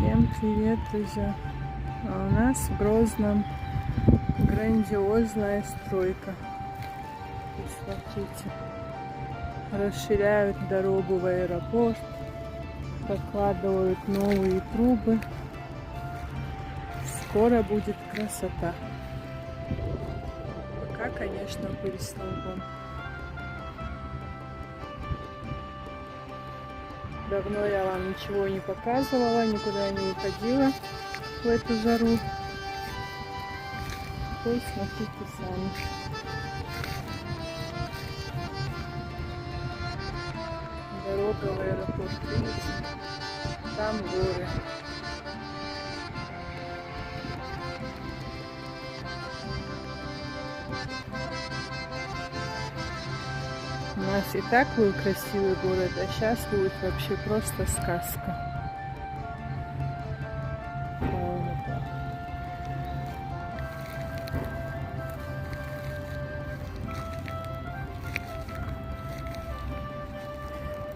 Всем привет, друзья! А у нас в Грозном грандиозная стройка. Посмотрите, расширяют дорогу в аэропорт, прокладывают новые трубы. Скоро будет красота. Пока, конечно, пыль столбом. Давно я вам ничего не показывала, никуда не уходила в эту жару. То есть смотрите сами. Дорога в аэропорт, видите? Там горы. У нас и так был красивый город, а сейчас будет вообще просто сказка.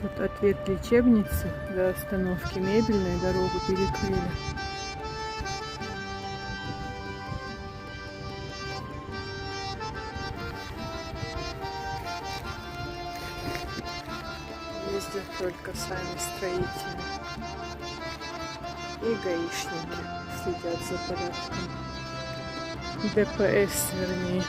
Тут ответ лечебницы до остановки мебельной, дорогу перекрыли. Ездят только сами строители и гаишники следят за порядком. ДПС, вернее.